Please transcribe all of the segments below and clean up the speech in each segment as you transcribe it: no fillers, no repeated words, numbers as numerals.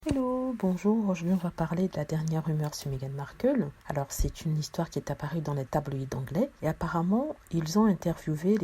Hello, bonjour. Aujourd'hui, on va parler de la dernière rumeur sur Meghan Markle. Alors, c'est une histoire qui est apparue dans les tabloïds anglais. Et apparemment, les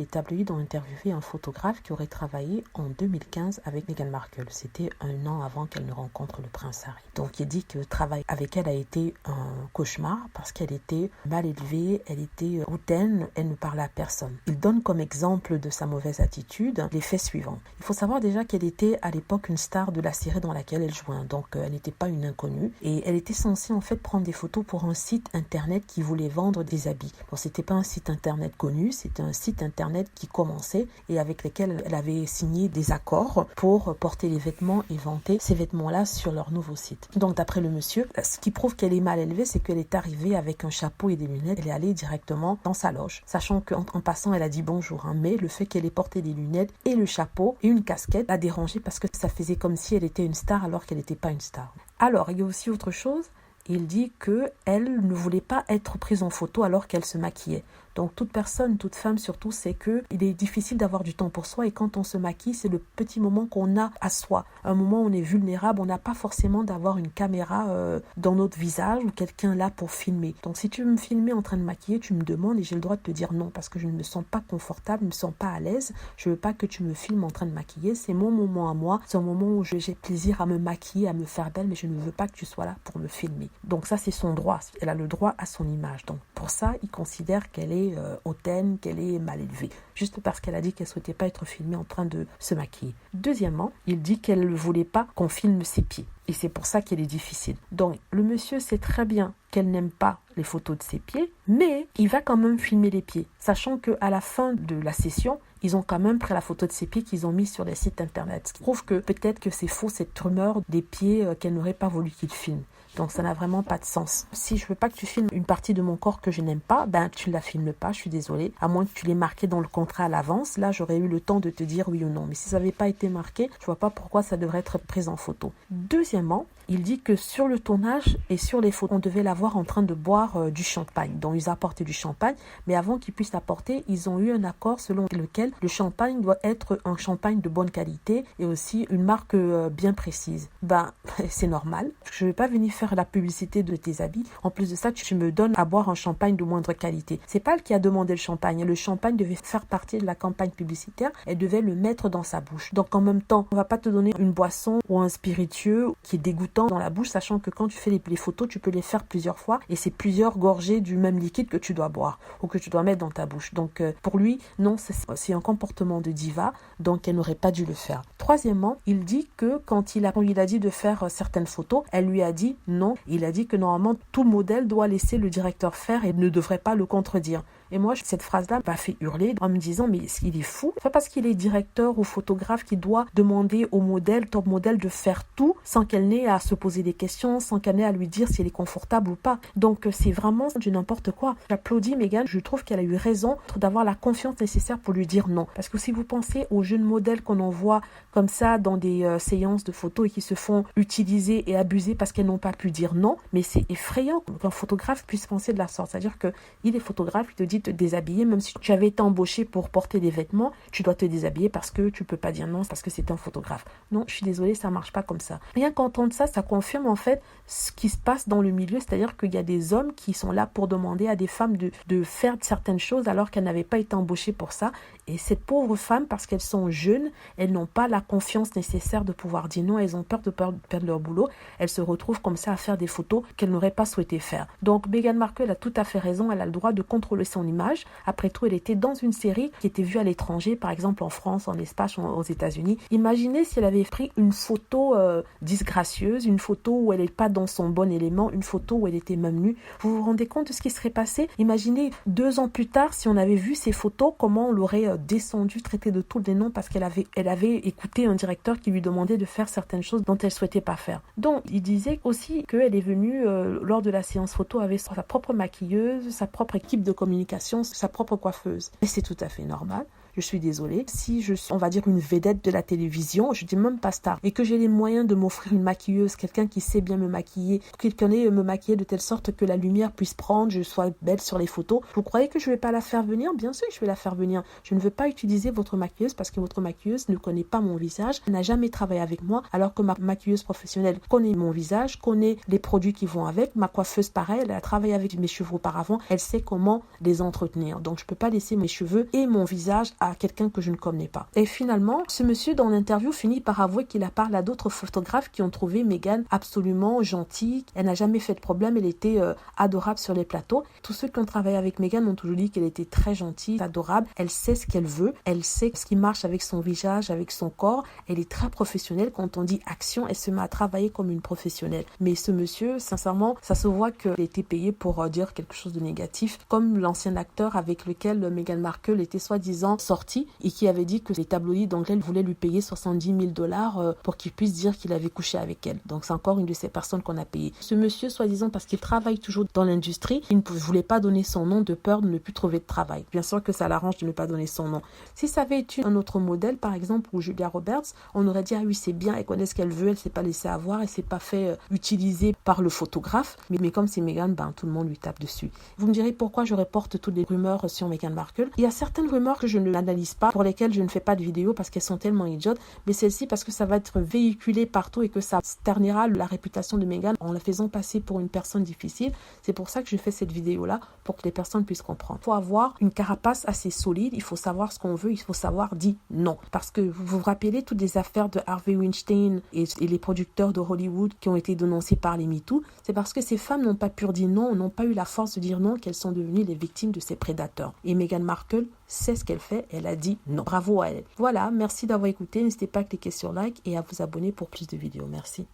tabloïds ont interviewé un photographe qui aurait travaillé en 2015 avec Meghan Markle. C'était un an avant qu'elle ne rencontre le prince Harry. Donc, il dit que le travail avec elle a été un cauchemar parce qu'elle était mal élevée, elle était hautaine, elle ne parlait à personne. Il donne comme exemple de sa mauvaise attitude les faits suivants. Il faut savoir déjà qu'elle était à l'époque une star de la série dans laquelle elle jouait. Donc, elle n'était pas une inconnue. Et elle était censée, en fait, prendre des photos pour un site internet qui voulait vendre des habits. Bon, c'était pas un site internet connu, c'était un site internet qui commençait et avec lequel elle avait signé des accords pour porter les vêtements et vanter ces vêtements-là sur leur nouveau site. Donc, d'après le monsieur, ce qui prouve qu'elle est mal élevée, c'est qu'elle est arrivée avec un chapeau et des lunettes. Elle est allée directement dans sa loge. Sachant qu'en passant, elle a dit bonjour. Mais le fait qu'elle ait porté des lunettes et le chapeau et une casquette l'a dérangée parce que ça faisait comme si elle était une star alors qu'elle n'était pas une star. Alors, il y a aussi autre chose. Il dit qu'elle ne voulait pas être prise en photo alors qu'elle se maquillait. Donc, toute personne, toute femme surtout, sait qu'il est difficile d'avoir du temps pour soi et quand on se maquille, c'est le petit moment qu'on a à soi. Un moment où on est vulnérable, on n'a pas forcément d'avoir une caméra dans notre visage ou quelqu'un là pour filmer. Donc, si tu veux me filmer en train de maquiller, tu me demandes et j'ai le droit de te dire non parce que je ne me sens pas confortable, je ne me sens pas à l'aise. Je ne veux pas que tu me filmes en train de maquiller. C'est mon moment à moi. C'est un moment où j'ai plaisir à me maquiller, à me faire belle, mais je ne veux pas que tu sois là pour me filmer. Donc, ça, c'est son droit. Elle a le droit à son image. Donc, pour ça, il considère qu'elle est hautaine, qu'elle est mal élevée, juste parce qu'elle a dit qu'elle ne souhaitait pas être filmée en train de se maquiller. Deuxièmement, il dit qu'elle ne voulait pas qu'on filme ses pieds. Et c'est pour ça qu'elle est difficile. Donc, le monsieur sait très bien qu'elle n'aime pas les photos de ses pieds, mais il va quand même filmer les pieds, sachant qu'à la fin de la session, ils ont quand même pris la photo de ses pieds qu'ils ont mis sur les sites internet. Ce qui prouve que peut-être que c'est faux cette rumeur des pieds qu'elle n'aurait pas voulu qu'il filme. Donc ça n'a vraiment pas de sens. Si je veux pas que tu filmes une partie de mon corps que je n'aime pas, ben tu la filmes pas, je suis désolée. À moins que tu l'aies marqué dans le contrat à l'avance, là j'aurais eu le temps de te dire oui ou non. Mais si ça n'avait pas été marqué, je vois pas pourquoi ça devrait être pris en photo. Deuxièmement, il dit que sur le tournage et sur les photos, on devait la voir en train de boire du champagne. Donc ils apportaient du champagne, mais avant qu'ils puissent l'apporter, ils ont eu un accord selon lequel le champagne doit être un champagne de bonne qualité et aussi une marque bien précise. Ben c'est normal. Je vais pas venir faire la publicité de tes habits. En plus de ça, tu me donnes à boire un champagne de moindre qualité. C'est pas elle qui a demandé le champagne. Le champagne devait faire partie de la campagne publicitaire. Elle devait le mettre dans sa bouche. Donc en même temps, on va pas te donner une boisson ou un spiritueux qui est dégoûtant dans la bouche, sachant que quand tu fais les photos, tu peux les faire plusieurs fois et c'est plusieurs gorgées du même liquide que tu dois boire ou que tu dois mettre dans ta bouche. Donc pour lui, non, c'est un comportement de diva, donc elle n'aurait pas dû le faire. Troisièmement, il dit que quand il a dit de faire certaines photos, elle lui a dit non. Il a dit que normalement, tout modèle doit laisser le directeur faire et ne devrait pas le contredire. Et moi, cette phrase-là m'a fait hurler en me disant, mais il est fou. C'est pas parce qu'il est directeur ou photographe qu'il doit demander au modèle, top modèle, de faire tout sans qu'elle n'ait à se poser des questions, sans qu'elle n'ait à lui dire si elle est confortable ou pas. Donc, c'est vraiment du n'importe quoi. J'applaudis Meghan. Je trouve qu'elle a eu raison d'avoir la confiance nécessaire pour lui dire non. Parce que si vous pensez aux jeunes modèles qu'on envoie comme ça dans des séances de photos et qui se font utiliser et abuser parce qu'elles n'ont pas pu dire non, mais c'est effrayant qu'un photographe puisse penser de la sorte. C'est-à-dire qu'il est photographe, il te dit te déshabiller, même si tu avais été embauché pour porter des vêtements, tu dois te déshabiller parce que tu peux pas dire non, parce que c'est un photographe. Non, je suis désolée, ça marche pas comme ça. Rien qu'entendre ça, ça confirme en fait ce qui se passe dans le milieu, c'est-à-dire qu'il y a des hommes qui sont là pour demander à des femmes de faire certaines choses alors qu'elles n'avaient pas été embauchées pour ça. Et cette pauvre femme, parce qu'elles sont jeunes, elles n'ont pas la confiance nécessaire de pouvoir dire non, elles ont peur de perdre leur boulot, elles se retrouvent comme ça à faire des photos qu'elles n'auraient pas souhaité faire. Donc Meghan Markle a tout à fait raison, elle a le droit de contrôler son image. Après tout, elle était dans une série qui était vue à l'étranger, par exemple en France, en Espagne, aux États-Unis. Imaginez si elle avait pris une photo disgracieuse, une photo où elle n'est pas dans son bon élément, une photo où elle était même nue. Vous vous rendez compte de ce qui serait passé? Imaginez 2 ans plus tard, si on avait vu ces photos, comment on l'aurait descendu, traité de tous les noms parce qu'elle avait écouté un directeur qui lui demandait de faire certaines choses dont elle souhaitait pas faire. Donc, il disait aussi qu'elle est venue lors de la séance photo avec sa propre maquilleuse, sa propre équipe de communication, sa propre coiffeuse. Et c'est tout à fait normal. je suis désolée. Si je suis, on va dire, une vedette de la télévision, je dis même pas star, et que j'ai les moyens de m'offrir une maquilleuse, quelqu'un qui sait bien me maquiller, qui connaît me maquiller de telle sorte que la lumière puisse prendre, je sois belle sur les photos, vous croyez que je vais pas la faire venir? Bien sûr que je vais la faire venir. Je ne veux pas utiliser votre maquilleuse parce que votre maquilleuse ne connaît pas mon visage, n'a jamais travaillé avec moi, alors que ma maquilleuse professionnelle connaît mon visage, connaît les produits qui vont avec. Ma coiffeuse, pareil, elle a travaillé avec mes cheveux auparavant, elle sait comment les entretenir. Donc, je peux pas laisser mes cheveux et mon visage à quelqu'un que je ne connais pas. Et finalement, ce monsieur, dans l'interview, finit par avouer qu'il a parlé à d'autres photographes qui ont trouvé Meghan absolument gentille. Elle n'a jamais fait de problème, elle était adorable sur les plateaux. Tous ceux qui ont travaillé avec Meghan ont toujours dit qu'elle était très gentille, adorable. Elle sait ce qu'elle veut, elle sait ce qui marche avec son visage, avec son corps. Elle est très professionnelle. Quand on dit action, elle se met à travailler comme une professionnelle. Mais ce monsieur, sincèrement, ça se voit qu'il a été payé pour dire quelque chose de négatif, comme l'ancien acteur avec lequel Meghan Markle était soi-disant sorti et qui avait dit que les tabloïds anglais voulaient lui payer 70 000 $ pour qu'il puisse dire qu'il avait couché avec elle. Donc c'est encore une de ces personnes qu'on a payé. Ce monsieur, soi-disant, parce qu'il travaille toujours dans l'industrie, il ne voulait pas donner son nom de peur de ne plus trouver de travail. Bien sûr que ça l'arrange de ne pas donner son nom. Si ça avait été un autre modèle, par exemple, ou Julia Roberts, on aurait dit, ah oui, c'est bien, elle connaît ce qu'elle veut, elle s'est pas laissée avoir, elle s'est pas fait utiliser par le photographe. Mais comme c'est Meghan, tout le monde lui tape dessus. Vous me direz pourquoi je reporte toutes les rumeurs sur Meghan Markle. Il y a certaines rumeurs que je ne l'analyse pas, pour lesquelles je ne fais pas de vidéo parce qu'elles sont tellement idiotes, mais celle-ci parce que ça va être véhiculé partout et que ça ternira la réputation de Meghan en la faisant passer pour une personne difficile. C'est pour ça que je fais cette vidéo-là, pour que les personnes puissent comprendre. Il faut avoir une carapace assez solide, il faut savoir ce qu'on veut, il faut savoir dire non. Parce que vous vous rappelez toutes les affaires de Harvey Weinstein et les producteurs de Hollywood qui ont été dénoncés par les MeToo, c'est parce que ces femmes n'ont pas pu dire non, n'ont pas eu la force de dire non, qu'elles sont devenues les victimes de ces prédateurs. Et Meghan Markle sait ce qu'elle fait, elle a dit non. Bravo à elle. Voilà, merci d'avoir écouté, n'hésitez pas à cliquer sur like et à vous abonner pour plus de vidéos. Merci.